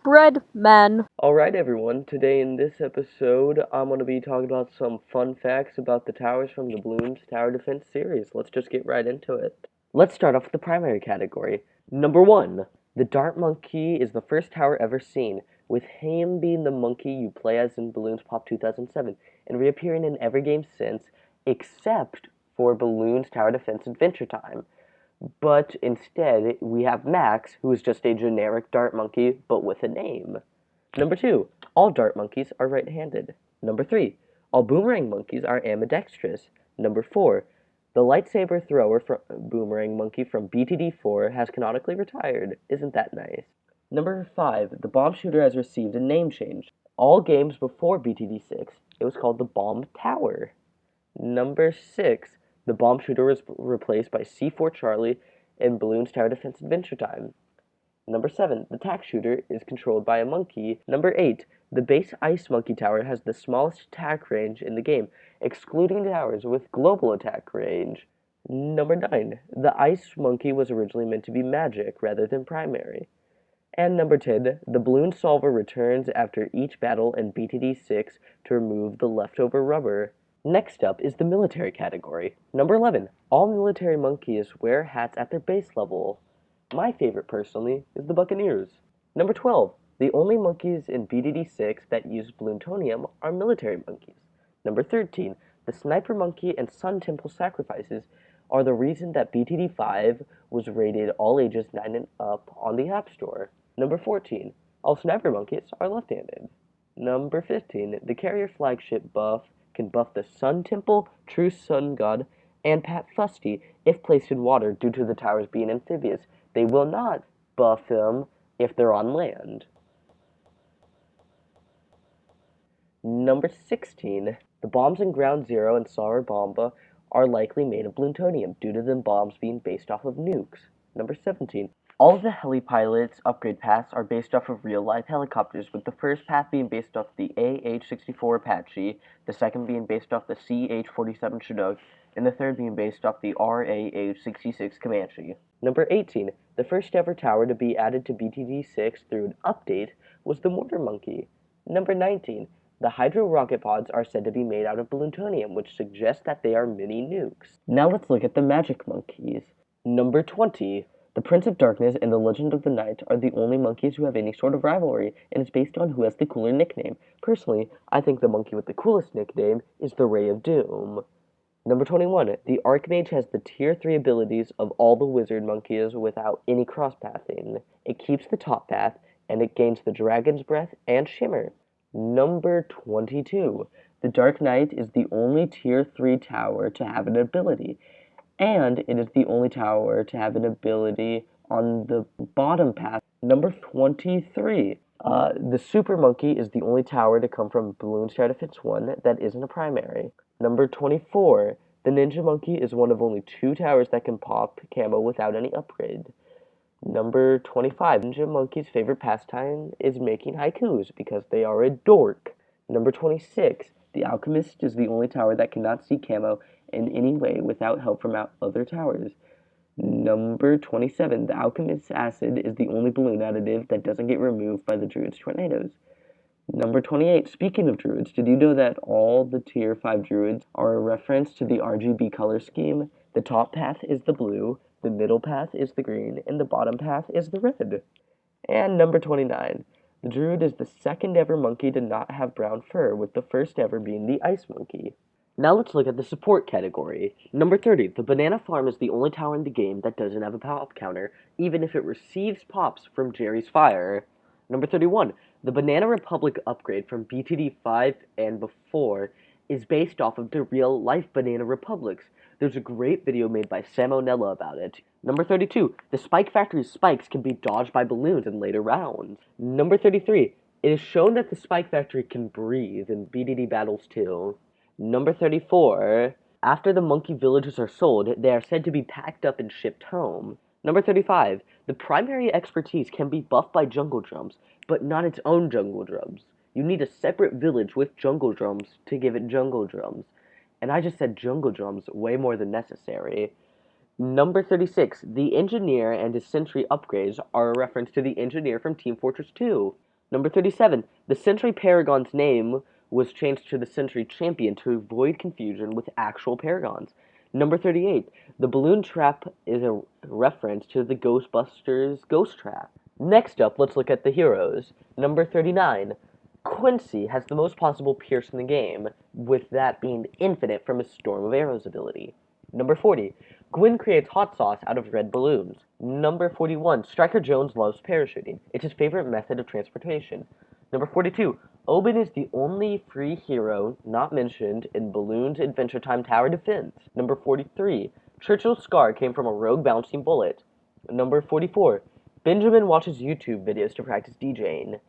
Bread man. Alright everyone, today in this episode, I'm going to be talking about some fun facts about the towers from the Bloons Tower Defense series. Let's just get right into it. Let's start off with the primary category. Number 1. The Dart Monkey is the first tower ever seen, with him being the monkey you play as in Bloons Pop 2007, and reappearing in every game since, except for Bloons Tower Defense Adventure Time. But instead, we have Max, who is just a generic dart monkey, but with a name. Number 2. All dart monkeys are right-handed. Number 3. All boomerang monkeys are ambidextrous. Number 4. The lightsaber thrower from boomerang monkey from BTD4 has canonically retired. Isn't that nice? Number 5. The bomb shooter has received a name change. All games before BTD6, it was called the Bomb Tower. Number 6. The bomb shooter was replaced by C4 Charlie in Bloons Tower Defense Adventure Time. Number 7. The tack shooter is controlled by a monkey. Number 8. The base ice monkey tower has the smallest attack range in the game, excluding towers with global attack range. Number 9. The ice monkey was originally meant to be magic rather than primary. And number 10. The balloon solver returns after each battle in BTD6 to remove the leftover rubber. Next up is the military category. Number 11. All military monkeys wear hats at their base level. My favorite, personally, is the Buccaneers. Number 12. The only monkeys in BDD6 that use Bloontonium are military monkeys. Number 13. The Sniper Monkey and Sun Temple sacrifices are the reason that BTD5 was rated all ages 9 and up on the App Store. Number 14. All Sniper Monkeys are left-handed. Number 15. The Carrier Flagship buff can buff the Sun Temple, True Sun God, and Pat Fusty if placed in water due to the towers being amphibious. They will not buff them if they're on land. Number 16. The bombs in Ground Zero and Solar Bomba are likely made of plutonium due to the bombs being based off of nukes. Number 17. All of the Helipilot's upgrade paths are based off of real-life helicopters, with the first path being based off the AH-64 Apache, the second being based off the CH-47 Chinook, and the third being based off the RAH-66 Comanche. Number 18. The first ever tower to be added to BTD6 through an update was the Mortar Monkey. Number 19. The Hydro rocket pods are said to be made out of plutonium, which suggests that they are mini nukes. Now let's look at the Magic Monkeys. Number 20. The Prince of Darkness and the Legend of the Night are the only monkeys who have any sort of rivalry, and it's based on who has the cooler nickname. Personally, I think the monkey with the coolest nickname is the Ray of Doom. Number 21. The Archmage has the Tier 3 abilities of all the Wizard Monkeys without any cross-pathing. It keeps the top path, and it gains the Dragon's Breath and Shimmer. Number 22. The Dark Knight is the only Tier 3 tower to have an ability, and it is the only tower to have an ability on the bottom path. Number 23. The Super Monkey is the only tower to come from Bloons Tower Defense 1 that isn't a primary. Number 24. The Ninja Monkey is one of only 2 towers that can pop camo without any upgrade. Number 25. Ninja Monkey's favorite pastime is making haikus because they are a dork. Number 26. The Alchemist is the only tower that cannot see camo in any way without help from other towers. Number 27. The Alchemist's acid is the only balloon additive that doesn't get removed by the Druid's tornadoes. Number 28. Speaking of Druids, did you know that all the Tier 5 Druids are a reference to the RGB color scheme? The top path is the blue, the middle path is the green, and the bottom path is the red. And number 29. The Druid is the second ever monkey to not have brown fur, with the first ever being the Ice Monkey. Now let's look at the support category. Number 30. The Banana Farm is the only tower in the game that doesn't have a pop counter, even if it receives pops from Jerry's Fire. Number 31. The Banana Republic upgrade from BTD 5 and before is based off of the real-life Banana Republics. There's a great video made by Salmonella about it. Number 32. The Spike Factory's spikes can be dodged by balloons in later rounds. Number 33. It is shown that the Spike Factory can breathe in BDD battles too. Number 34. After the monkey villages are sold, they are said to be packed up and shipped home. Number 35. The primary expertise can be buffed by jungle drums, but not its own jungle drums. You need a separate village with jungle drums to give it jungle drums. And I just said jungle drums way more than necessary. Number 36. The Engineer and his Sentry upgrades are a reference to the Engineer from Team Fortress 2. Number 37, the Century Paragon's name was changed to the Century Champion to avoid confusion with actual Paragons. Number 38, the balloon trap is a reference to the Ghostbusters ghost trap. Next up, let's look at the heroes. Number 39, Quincy has the most possible pierce in the game, with that being infinite from his Storm of Arrows ability. Number 40, Gwen creates hot sauce out of red balloons. Number 41, Striker Jones loves parachuting. It's his favorite method of transportation. Number 42, Oben is the only free hero not mentioned in Bloons Adventure Time Tower Defense. Number 43, Churchill's scar came from a rogue bouncing bullet. Number 44, Benjamin watches YouTube videos to practice DJing.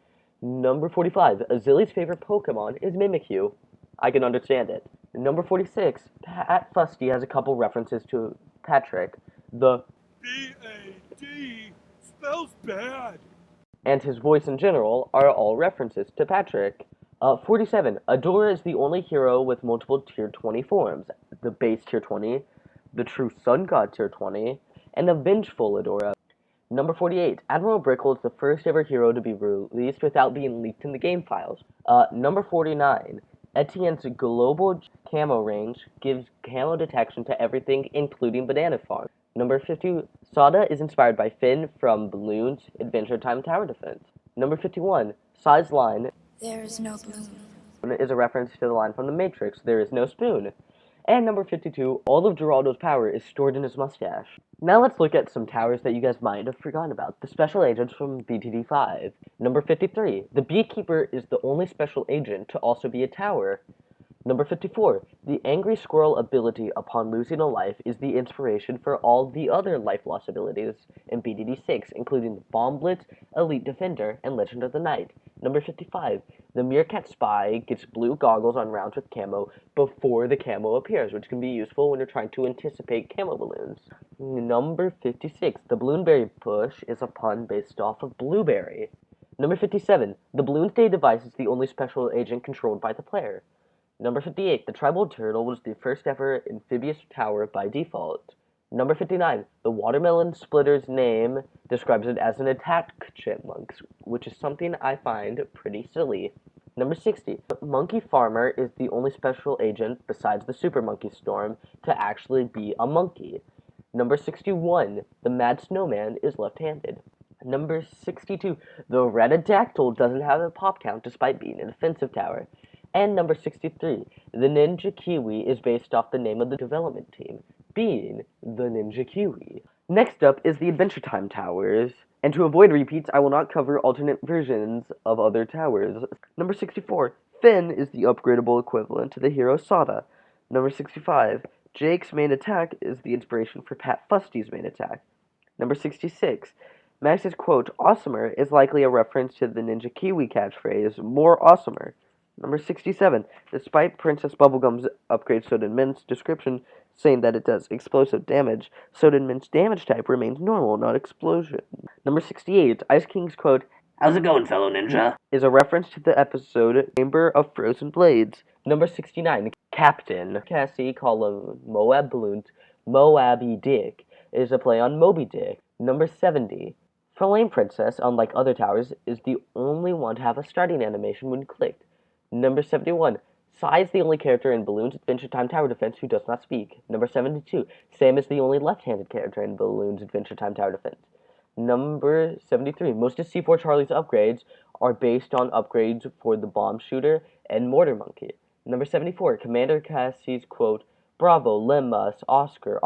Number 45, Azili's favorite Pokemon is Mimikyu. I can understand it. Number 46, Pat Fusty has a couple references to Patrick, the B-A-D spells bad. And his voice in general are all references to Patrick. 47, Adora is the only hero with multiple Tier 20 forms. The base Tier 20, the True Sun God Tier 20, and the Vengeful Adora. Number 48, Admiral Brickle is the first ever hero to be released without being leaked in the game files. Number 49, Etienne's global camo range gives camo detection to everything, including Banana Farm. Number 50, Sada is inspired by Finn from Bloons Adventure Time Tower Defense. Number 51, Sai's line, "There is no balloon," is a reference to the line from The Matrix, "There is no spoon." And number 52, all of Geraldo's power is stored in his mustache. Now let's look at some towers that you guys might have forgotten about. The special agents from BTD 5. Number 53, the Beekeeper is the only special agent to also be a tower. Number 54, the Angry Squirrel ability upon losing a life is the inspiration for all the other life loss abilities in BDD 6, including the Bomb Blitz, Elite Defender, and Legend of the Night. Number 55, the Meerkat Spy gets blue goggles on rounds with camo before the camo appears, which can be useful when you're trying to anticipate camo balloons. Number 56, the Bloonberry Push is a pun based off of blueberry. Number 57, the Bloonsday device is the only special agent controlled by the player. Number 58, the Tribal Turtle was the first ever amphibious tower by default. Number 59, the Watermelon Splitter's name describes it as an attack chipmunk, which is something I find pretty silly. Number 60, Monkey Farmer is the only special agent besides the Super Monkey Storm to actually be a monkey. Number 61, the Mad Snowman is left-handed. Number 62, the Ratadactyl doesn't have a pop count despite being a defensive tower. And number 63, the Ninja Kiwi is based off the name of the development team, being the Ninja Kiwi. Next up is the Adventure Time towers, and to avoid repeats, I will not cover alternate versions of other towers. Number 64, Finn is the upgradable equivalent to the hero Sada. Number 65, Jake's main attack is the inspiration for Pat Fusty's main attack. Number 66, Max's quote, "Awesomer," is likely a reference to the Ninja Kiwi catchphrase, "More awesomer." Number 67, despite Princess Bubblegum's upgrade Soden Mint's description saying that it does explosive damage, Soden Mint's damage type remains normal, not explosion. Number 68, Ice King's quote, "How's it going, fellow ninja?" is a reference to the episode Chamber of Frozen Blades. Number 69, Captain Cassie call him Moab Bloons, Moabby Dick, is a play on Moby Dick. Number 70, Flame Princess, unlike other towers, is the only one to have a starting animation when clicked. Number 71, Sai is the only character in Bloons Adventure Time Tower Defense who does not speak. Number 72, Sam is the only left-handed character in Bloons Adventure Time Tower Defense. Number 73, most of C4 Charlie's upgrades are based on upgrades for the Bomb Shooter and Mortar Monkey. Number 74, Commander Cassie's quote, "Bravo, Lemus, Oscar,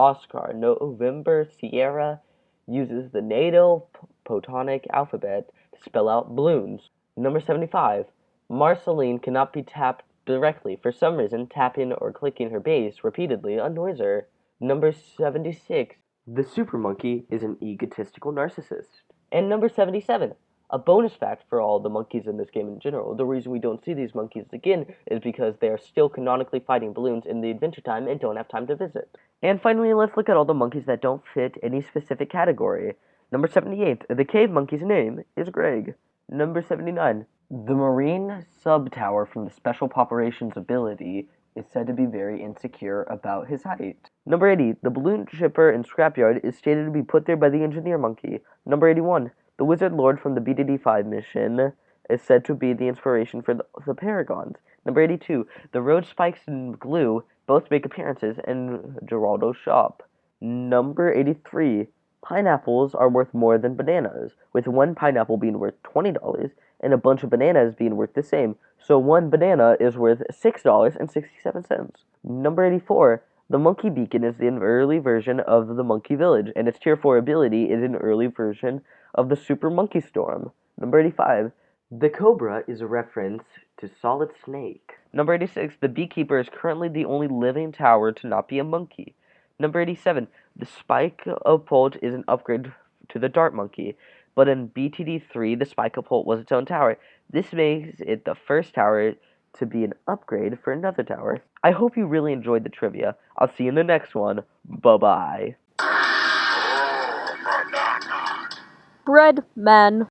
November, Sierra," uses the NATO Potonic alphabet to spell out Bloons. Number 75, Marceline cannot be tapped directly. For some reason, tapping or clicking her base repeatedly annoys her. Number 76, the Super Monkey is an egotistical narcissist. And number 77, a bonus fact for all the monkeys in this game in general, the reason we don't see these monkeys again is because they are still canonically fighting balloons in the Adventure Time and don't have time to visit. And finally, let's look at all the monkeys that don't fit any specific category. Number 78, the cave monkey's name is Greg. Number 79, the marine sub-tower from the Special Operations ability is said to be very insecure about his height. Number 80, the balloon shipper in Scrapyard is stated to be put there by the engineer monkey. Number 81, the Wizard Lord from the BDD5 mission is said to be the inspiration for the Paragons. Number 82, the road spikes and glue both make appearances in Geraldo's shop. Number 83, pineapples are worth more than bananas, with one pineapple being worth $20 and a bunch of bananas being worth the same, so one banana is worth $6.67. Number 84, the Monkey Beacon is an early version of the Monkey Village, and its Tier 4 ability is an early version of the Super Monkey Storm. Number 85, the Cobra is a reference to Solid Snake. Number 86, the Beekeeper is currently the only living tower to not be a monkey. Number 87, the Spike-a-Pult is an upgrade to the Dart Monkey, but in BTD3, the Spike-a-Pult was its own tower. This makes it the first tower to be an upgrade for another tower. I hope you really enjoyed the trivia. I'll see you in the next one. Bye-bye. Bread man.